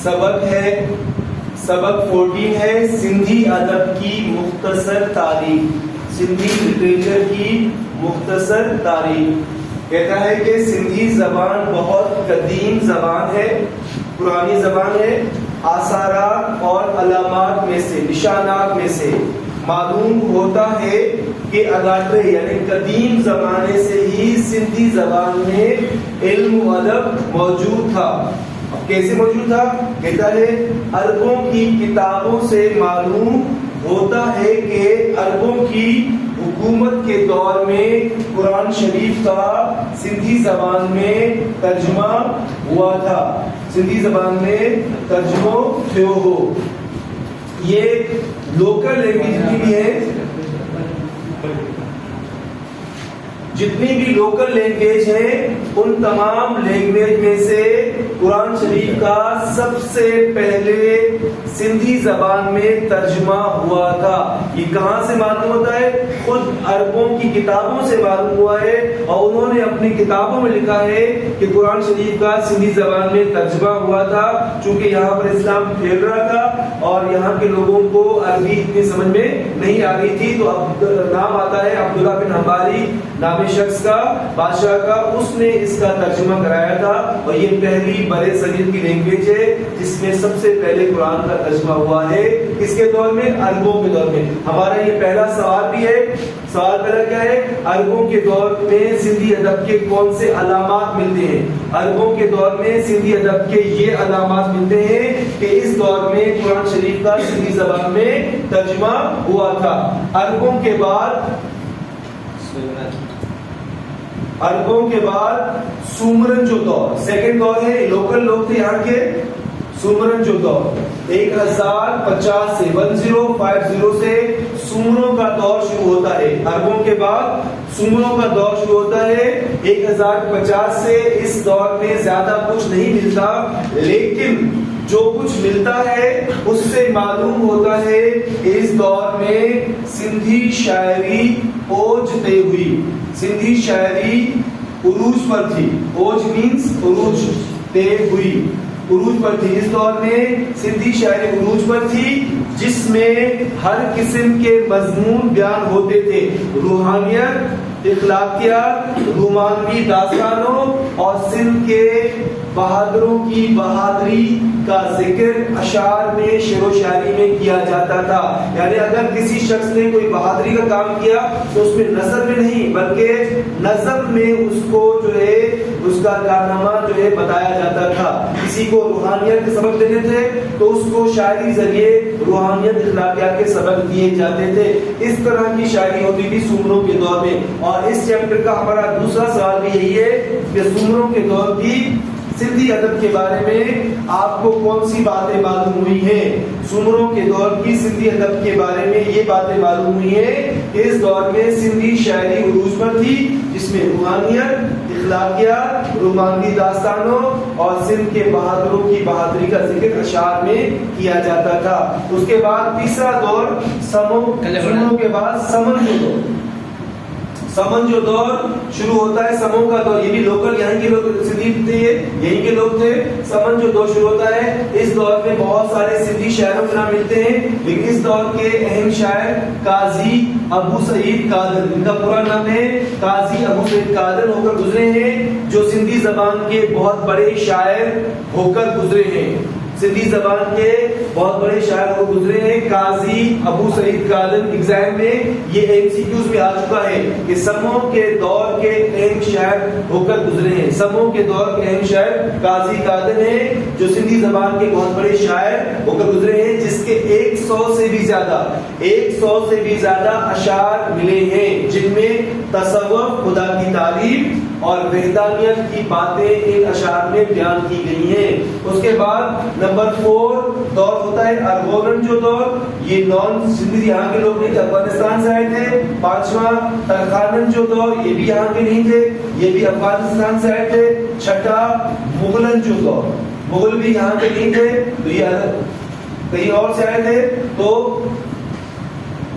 سبق ہے، سبق 14 ہے سندھی ادب کی مختصر تاریخ، سندھی لٹریچر کی مختصر تاریخ۔ کہتا ہے کہ سندھی زبان بہت قدیم زبان ہے، پرانی زبان ہے۔ آثارات اور علامات میں سے، نشانات میں سے معلوم ہوتا ہے کہ اگاٹرے یعنی قدیم زمانے سے ہی سندھی زبان میں علم و ادب موجود تھا۔ اب کیسے موجود تھا؟ کہتا ہے عربوں کی کتابوں سے معلوم ہوتا ہے کہ عربوں کی حکومت کے دور میں قرآن شریف کا سندھی زبان میں ترجمہ ہوا تھا، سندھی زبان میں ترجمہ تھیو ہو۔ یہ لوکل لینگویج بھی ہے، جتنی بھی لوکل لینگویج ہیں ان تمام لینگویج میں سے قرآن شریف کا سب سے پہلے سندھی زبان میں ترجمہ ہوا تھا۔ یہ کہاں سے معلوم ہوتا ہے؟ خود عربوں کی کتابوں سے معلوم ہوا ہے، اور انہوں نے اپنی کتابوں میں لکھا ہے کہ قرآن شریف کا سندھی زبان میں ترجمہ ہوا تھا، چونکہ یہاں پر اسلام پھیل رہا تھا اور یہاں کے لوگوں کو عربی اتنی سمجھ میں نہیں آ رہی تھی۔ تو اب نام آتا ہے عبداللہ بن حنبلی نام شخص کا، بادشاہ کا، اس نے اس کا ترجمہ کرایا تھا، اور یہ پہلی برے صغیر کی لینگویج ہے جس میں سب سے پہلے قرآن کا ترجمہ ہوا ہے۔ کس کے دور میں؟ عربوں کے دور میں۔ ہمارا یہ پہلا سوال بھی ہے۔ سوال پہلا کیا ہے؟ عربوں کے دور میں سندھی ادب کے کون سے علامات ملتے ہیں؟ عربوں کے دور میں سندھی ادب کے یہ علامات ملتے ہیں کہ اس دور میں قرآن شریف کا سندھی زبان میں ترجمہ ہوا تھا۔ عربوں کے بعد سومرن جو دور، سیکنڈ دور ہے، لوکل لوگ تھے یہاں کے، سومرن جو دور 1050 سے 1050 سے سومروں کا دور شروع ہوتا ہے۔ عربوں کے بعد سومروں کا دور شروع ہوتا ہے 1050 سے۔ اس دور میں زیادہ کچھ نہیں ملتا، لیکن جو کچھ ملتا ہے اس سے معلوم ہوتا ہے کہ اس دور میں سندھی شاعری اوج تے ہوئی، سندھی شاعری عروج پر تھی۔ اوج مینس عروج، تے ہوئی، عروج پر تھی۔ اس دور میں سندھی شاعری عروج پر تھی، جس میں ہر قسم کے مضمون بیان ہوتے تھے، روحانیت، اخلاقیات، رومانوی داستانوں اور سندھ کے بہادروں کی بہادری کا ذکر اشعار میں، شعر و شاعری میں کیا جاتا تھا۔ یعنی اگر کسی شخص نے کوئی بہادری کا کام کیا تو اس میں نثر میں نہیں بلکہ نظم میں اس کو جو ہے اس کا کارنامہ جو ہے بتایا جاتا تھا۔ کسی کو روحانیت کے سبق دینے تھے تو اس کو شاعری ذریعے روحانیت، اخلاقیات کے سبق دیے جاتے تھے۔ اس طرح کی شاعری ہوتی تھی سومروں کے دور میں۔ اور اس چیپٹر کا ہمارا دوسرا سوال بھی یہی ہے کہ سومروں کے دور کی سندھی ادب کے بارے میں آپ کو کون سی باتیں معلوم ہوئی ہیں؟ سومروں کے دور کی سندھی ادب کے بارے میں یہ باتیں معلوم ہوئی ہیں کہ اس دور میں سندھی شاعری عروج پر تھی، جس میں روحانیت، اخلاقیات، رومانوی داستانوں اور سندھ کے بہادروں کی بہادری کا ذکر اشعار میں کیا جاتا تھا۔ اس کے بعد تیسرا دور سومروں کے بعد سمن جو دور، سمن جو دور شروع ہوتا ہے، سموں کا دور، یہ بھی لوکل یہاں کے لوگ سندھی تھے، یہیں کے لوگ تھے۔ سمن جو دور شروع ہوتا ہے، اس دور میں بہت سارے سندھی شاعروں کے نام ملتے ہیں، لیکن اس دور کے اہم شاعر قاضی ابو سعید کادر، ان کا پورا نام ہے قاضی ابو سعید کادر ہو کر گزرے ہیں، جو سندھی زبان کے بہت بڑے شاعر ہو کر گزرے ہیں، سندھی زبان کے بہت بڑے شاعر ہو گزرے ہیں قاضی ابو سعید کادر۔ ایگزام میں یہ MCQs میں آ چکا ہے کہ سموں کے دور کے اہم شاعر ہو کر گزرے ہیں، سموں کے دور کے اہم شاعر قاضی کادر ہیں، جو سندھی زبان کے بہت بڑے شاعر ہو کر گزرے ہیں، جس کے 100 سے بھی زیادہ اشعار ملے ہیں، جن میں تصوف، خدا کی تعریف اور وحدانیت کی باتیں ان اشعار میں بیان کی گئی ہیں۔ اس کے بعد نمبر 4 دور ہوتا ہے ارغونن جو دور، یہ نان سندھی یہاں کے لوگ نہیں تھے، افغانستان سے آئے تھے۔ 5واں ترکھانن جو دور، یہ بھی یہاں کے نہیں تھے، یہ بھی افغانستان سے آئے تھے۔ 6 مغلن جو دور، مغل بھی یہاں کے نہیں تھے، تو یہ کہیں اور سے آئے تھے۔ تو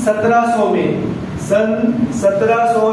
1700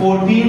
14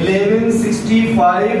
1165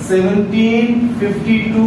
1752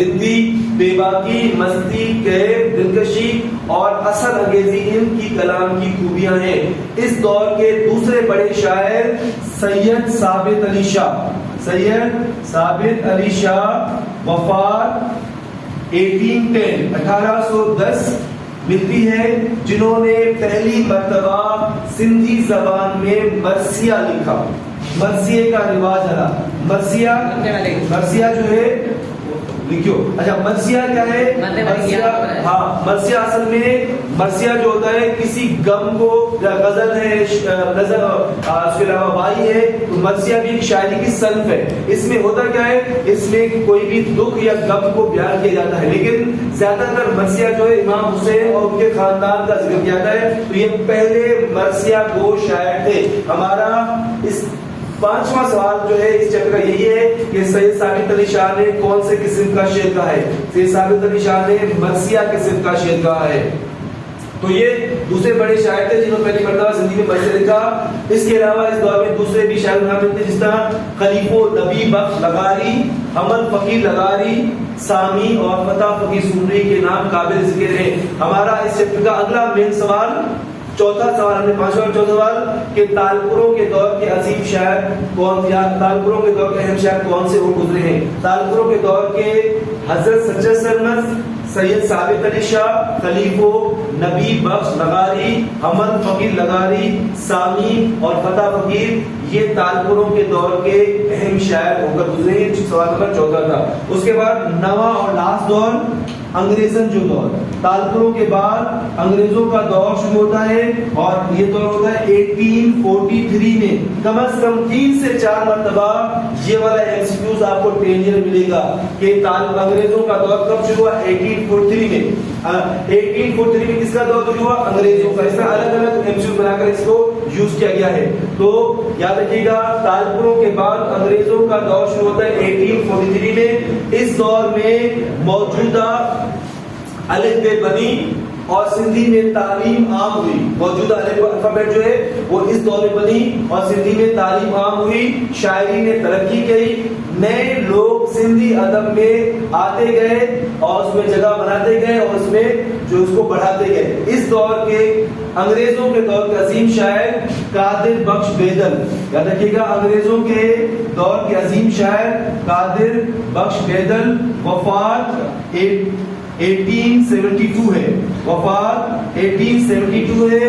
رندی، بے باکی، مستی، کیف، دلکشی اور اثر انگیزی ان کی کلام کی خوبیاں ہیں۔ اس دور کے دوسرے بڑے شاعر سید ثابت علی شاہ، سید ثابت علی شاہ وفات 1810 ملتی ہے، جنہوں نے پہلی مرتبہ سندھی زبان میں مرثیہ لکھا۔ مرثیے کا رواج ہے، مرثیہ جو ہے لکھو۔ اچھا مرثیہ کیا ہے؟ مرثیہ اصل میں مرثیہ جو ہوتا ہے کسی غم کو، غزل ہے، غزل اس کے علاوہ وائی ہے، تو مرثیہ بھی ایک شاعری کی صنف ہے۔ اس میں ہوتا کیا ہے، اس میں کوئی بھی دکھ یا غم کو بیان کیا جاتا ہے، لیکن زیادہ تر مرثیہ جو ہے امام حسین اور ان کے خاندان کا ذکر کیا جاتا ہے، تو یہ پہلے مرثیہ گو شاعر تھے۔ ہمارا اس 5واں سوال جو ہے اس چیپٹر کا یہی ہے کہ سید ثابت علی شاہ نے کون سے قسم کا شعر کہا ہے؟ سید ثابت علی شاہ نے مرثیہ قسم کا شعر کہا ہے۔ تو یہ دوسرے بڑے شاعر تھے جنہوں نے پہلی مرتبہ زندگی میں مرثیہ لکھا۔ اس کے علاوہ اس دور میں دوسرے بھی شاعر نامور تھے، جس طرح خلیف و نبی بخش لغاری، حمد فقیر لغاری، سامی اور فتح فقیر سومری کے نام قابل ذکر ہیں۔ ہمارا اس چیپٹر کا اگلا مین سوال، چوتھا سوال، ہم نے 5واں اور چوتھا سوال کہ تالپوروں کے دور کے عظیم شاعر کون تھے؟ تالپوروں کے دور کے اہم شاعر کون سے وہ گزرے ہیں؟ تالپوروں کے دور کے حضرت سچر سرمست، سید ثابت علی شاہ، خلیفو، نبی بخش لغاری، حمد فقیر لغاری، سامی اور فتح فقیر، یہ تالپوروں کے دور کے اہم شاعر ہو کر گزرے ہیں۔ سوال نمبر 14 تھا۔ اس کے بعد نواں اور لاسٹ دور انگریزن جو دور، تالپوروں کے بعد انگریزوں کا دور شروع ہوتا ہے، اور یہ دور ہوتا ہے 1843 میں۔ کم از کم 3 سے 4 مرتبہ یہ والا ایکسکیوز آپ کو ٹینجر ملے گا کہ انگریزوں کا دور کب شروع ہوا؟ 1843 میں۔ 1843 میں کس کا دور شروع ہوا؟ انگریزوں کا۔ اس طرح الگ الگ ایکسکیوز بنا کر اس کو یوز کیا گیا ہے۔ تو یاد رکھیے گا تالپوروں کے بعد انگریزوں کا دور شروع ہوتا ہے 1843 میں۔ اس دور میں موجودہ الف بے بنی اور سندھی میں تعلیم عام ہوئی۔ موجودہ الفابیٹ جو ہے وہ اس دور میں بنی اور سندھی میں تعلیم عام ہوئی، شاعری نے ترقی کی، نئے لوگ سندھی ادب میں آتے گئے اور اس میں جگہ بناتے گئے اور اس میں جو اس کو بڑھاتے گئے۔ اس دور کے انگریزوں کے دور کے عظیم شاعر قادر بخش بیدل، یاد رکھیے گا انگریزوں کے دور کے عظیم شاعر قادر بخش بیدل، وفات 1872 ہے، وفات 1872 ہے،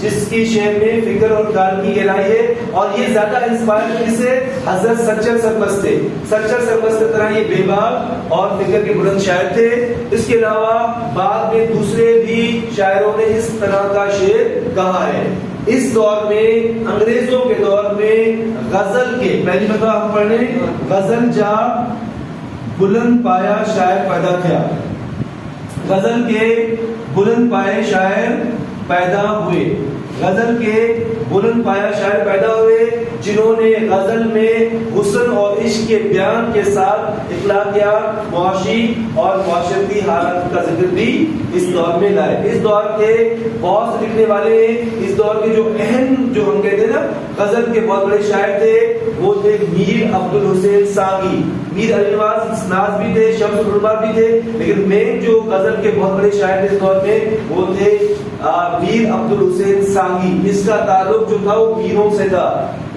جس کی شعر میں فکر اور کالمی کہلائی ہے، اور یہ زیادہ انسپائر کسے؟ حضرت سچر سرمست تھے۔ سچر سرمست کی طرح یہ بے باک اور فکر کے بلند شاعر تھے۔ اس کے علاوہ بعد میں دوسرے بھی شاعروں نے اس طرح کا شعر کہا ہے۔ اس دور میں انگریزوں کے دور میں غزل کے پہلی مرتبہ ہم پڑھنے غزل جا بلند پایا شاعر پیدا کیا، غزل کے بلند پائے شاعر پیدا ہوئے، غزل کے بلند پایا شاعر پیدا ہوئے جنہوں نے غزل میں حسن اور عشق کے بیان کے ساتھ اخلاقیات، معاشی اور معاشرتی حالات کا ذکر بھی اس دور میں لائے۔ اس دور کے بہت سے لکھنے والے، اس دور کے جو اہم جو ہم کہتے ہیں نا غزل کے بہت بڑے شاعر تھے وہ تھے میر عبد الحسین ساگی۔ میر علی نواز بھی تھے، شمس العلماء بھی تھے، لیکن مین جو غزل کے بہت بڑے شاعر تھے اس دور میں وہ تھے میر عبد الحسین سانگی۔ اس کا تعلق جو تھا وہ میروں سے تھا۔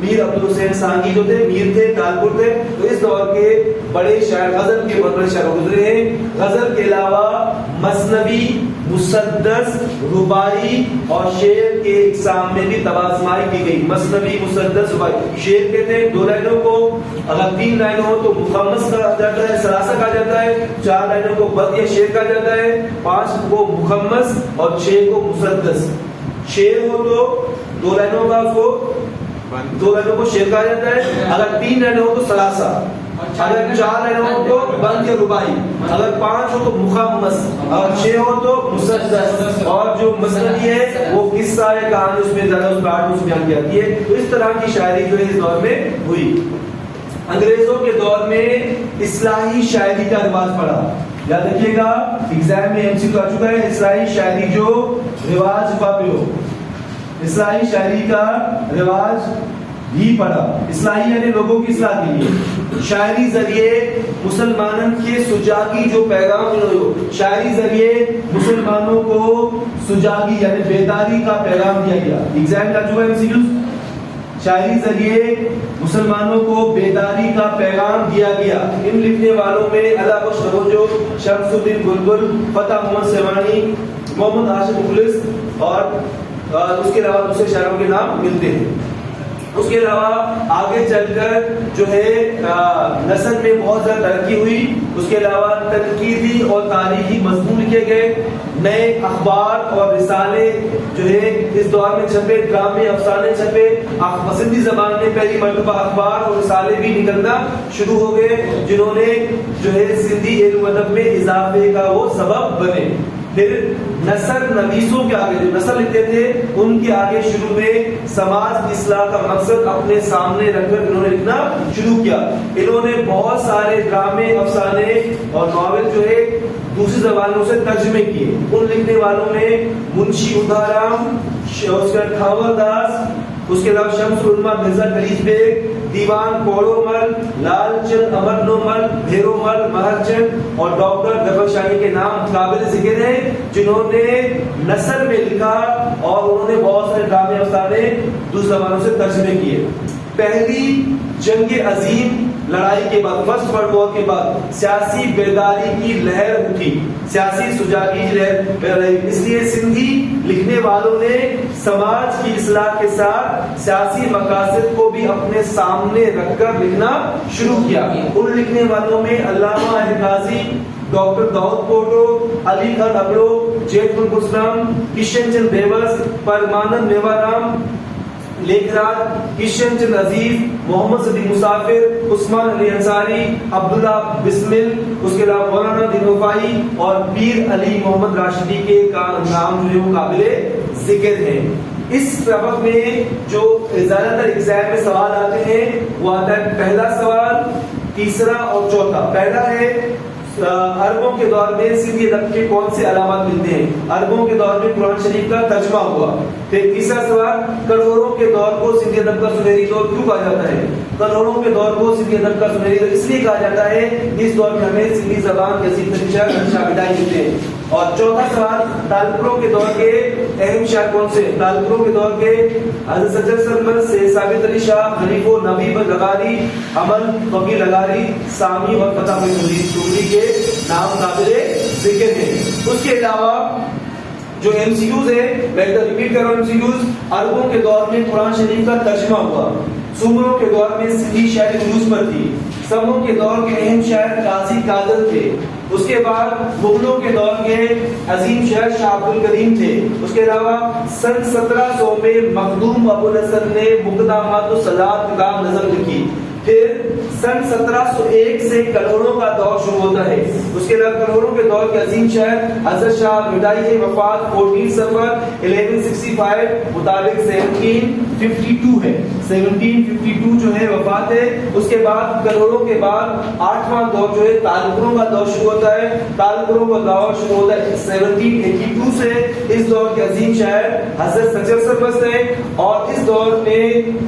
میر عبد الحسین سانگی جو تھے میر تھے، تالپور تھے، تو اس دور کے بڑے شاعر غزل کے بہت بڑے شاعر گزرے ہیں۔ غزل کے علاوہ مثنوی، مسدس، رباعی اور شعر کے اقسام میں بھی تبادمائی کی گئی۔ مثنوی، مسدس، رباعی شعر کے تھے 2 لائنوں کو اگر 3 لائنوں ہو تو مخمس کہا جاتا ہے، سلاسہ کہا جاتا ہے، 4 لائنوں کو بد یا شعر کہا جاتا ہے، 5 کو مخمس اور 6 کو مسدس۔ شعر ہو تو 2 لائنوں کا اس کو 2 لائنوں کو شعر کہا جاتا ہے، اگر 3 لائنوں ہو تو سلاسہ، اگر 4 لائنوں ہو تو بند یا رباعی، اگر 5 ہو تو مخمس، اگر 6 ہو تو مسدس، اور جو مثنوی ہے وہ قصہ ہے، کہانی اس میں زیادہ اس پارٹ میں بیان کی جاتی ہے۔ تو اس طرح کی شاعری جو ہے اس دور میں ہوئی۔ انگریزوں کے دور میں اصلاحی شاعری کا رواج پڑا۔ یاد رکھیے گا ایگزام میں MCQ آ چکا ہے، اصلاحی شاعری جو رواج ہوا پہ ہو، اصلاحی شاعری کا رواج بھی پڑھا. اصلاحی یعنی لوگوں کی اصلاح کے لیے. شاعری ذریعے مسلمانوں کے سجاگی جو پیغام شاعری ذریعے مسلمانوں کو سجاگی یعنی بیداری کا پیغام دیا گیا. ایگزام کا جو ہے شاعری ذریعے مسلمانوں کو بیداری کا پیغام دیا گیا. ان لکھنے والوں میں اللہ بخش نوجو، شمس الدین بلبل، فتح محمد سیوانی، محمد ہاشم مخلص اور اس کے علاوہ دوسرے شاعروں کے نام ملتے ہیں. اس کے علاوہ آگے چل کر جو ہے نثر میں بہت زیادہ ترقی ہوئی. اس کے علاوہ تنقیدی اور تاریخی مضمون لکھے گئے. نئے اخبار اور رسالے جو ہے اس دور میں چھپے. ڈرامے، افسانے چھپے. سندھی زبان میں پہلی مرتبہ اخبار اور رسالے بھی نکلنا شروع ہو گئے، جنہوں نے جو ہے سندھی علم و ادب میں اضافے کا وہ سبب بنے. پھر نثر نویسوں کے آگے جو نثر لکھتے تھے ان کے آگے شروع میں سماج کی اصلاح کا مقصد اپنے سامنے رکھ کر انہوں نے لکھنا شروع کیا. انہوں نے بہت سارے ڈرامے، افسانے اور ناول جو ہے دوسری زبانوں سے ترجمے کیے. ان لکھنے والوں میں منشی ادھارام، اس کے ٹھاور داس، اس کے علاوہ شمس العلماء مرزا کلیج بیگ، دیوان کوڑو مل، لال چند امرنو مل، بھیرو مل، مہر چند اور ڈاکٹر گبر شاہی کے نام قابل ذکر ہیں، جنہوں نے نثر میں لکھا اور انہوں نے بہت سارے ڈرامے افسانے دوسری زبانوں سے ترجمے کیے. پہلی جنگ عظیم لڑائی کے بعد، فرسٹ ورلڈ وار کے بعد سیاسی بیداری کی لہر اٹھی، سیاسی سجاگی کی لہر رہی. اس لیے سندھی لکھنے والوں نے سماج کی اصلاح کے ساتھ سیاسی مقاصد کو بھی اپنے سامنے رکھ کر لکھنا شروع کیا. ان لکھنے والوں میں علامہ قاضی، ڈاکٹر داؤد کوٹو، علی خان ابڑو، جیت الاسلام، کشن چند بیوس، پرمانند میوارام، لیکراج، کشن چند عزیز، محمد صدیق مسافر، عثمان علی انصاری، عبداللہ بسمل، اس کے علاوہ مولانا دین وفائی اور پیر علی محمد راشدی کے نام جو ہے وہ قابل ذکر ہیں. اس سبق میں جو زیادہ تر ایگزام میں سوال آتے ہیں وہ آتا ہے پہلا سوال، تیسرا اور چوتھا. پہلا ہے عربوں کے دور میں سندھی ادب کے کون سے علامات ملتے ہیں؟ عربوں کے دور میں قرآن شریف کا ترجمہ ہوا. پھر تیسرا سوال، کلہوڑوں کے دور کو سندھی ادب کا سنہری دور کیوں کہا جاتا ہے؟ کلہوڑوں کے دور کو سندھی ادب کا سنہری دور اس لیے کہا جاتا ہے اس دور میں ہمیں سندھی زبان کے عظیم ترین شاعر شاہدائی ملتے ہیں. اور چوتھا سوال، تالپوروں کے دور کے اہم شاعر کون سے؟ تالپوروں کے دور کے حضرت سجاد سرمد سے ثابت علی شاہ، حنیف و نبی لغاری، امن فقیر لغاری، سامی اور فتح چودھری کے نام قابل ذکر ہیں. اس کے علاوہ جو ایم سی کیوز ہے، میں ریپیٹ کر رہا ہوں ایم سی کیوز. عربوں کے دور میں قرآن شریف کا ترجمہ ہوا. سومروں کے دور میں سندھی شاعری عروج پر تھی. سموں کے دور کے اہم شاعر قاضی قادر تھے. اس کے بعد مغلوں کے دور کے عظیم شاعر شاہ عبد الکریم تھے. اس کے علاوہ سن 1700 میں مخدوم ابو الحسن نے مقدمات الصلاۃ کتاب نظم لکھی. پھر سن 1701 سے کلہوڑوں کا دور شروع ہوتا ہے. اس کے علاوہ کلہوڑوں کے دور کے عظیم شاعر حضرت شاہ مٹائی وفات 14 صفر 1165 مطابق 1752 ہے. 1752 جو ہے وفات ہے. اس کے بعد کلہوڑوں کے بعد 8واں دور جو ہے تالپوروں کا دور شروع ہوتا ہے. تالپوروں کا دور شروع ہوتا ہے 1782 سے. اس دور کے عظیم شاعر حضرت سچر سربست ہیں اور اس دور میں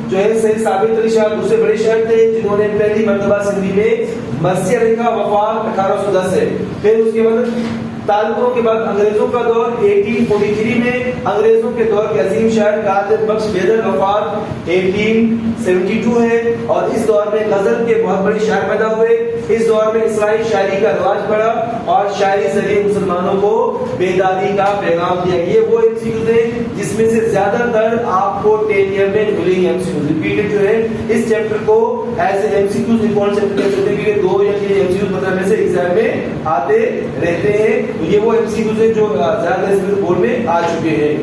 جو ہے سید ثابت علی شاہ دوسرے بڑے شاعر تھے جنہوں نے پہلی مرتبہ سندھی میں مرثیہ لکھا. وفات 1810 ہے. پھر اس کے بعد تالپوروں کے بعد انگریزوں کا دور 1843 میں. انگریزوں کے دور کے عظیم شاعر کاتب بخش بیدر وفات 1872 ہے. اور اس دور میں غزل کے بہت بڑے شاعر پیدا ہوئے. اس دور میں اصلاحی شاعری کا رواج بڑھا اور شاعری ذریعے مسلمانوں کو بیداری کا پیغام دیا. یہ وہ ایم سی کیوز ہیں جس میں سے زیادہ تر آپ کو 10 ایئر میں ملیں گے. ایم سی کیوز ریپیٹڈ جو ہے اس چیپٹر کو as a M C Qs important chapter کہہ سکتے ہیں کیونکہ 2 یا 3 ایم سی کیوز مطلب میں سے ایگزام میں آتے رہتے ہیں. یہ وہ ایم سی کیوز ہیں جو زیادہ اس بورڈ میں آ چکے ہیں.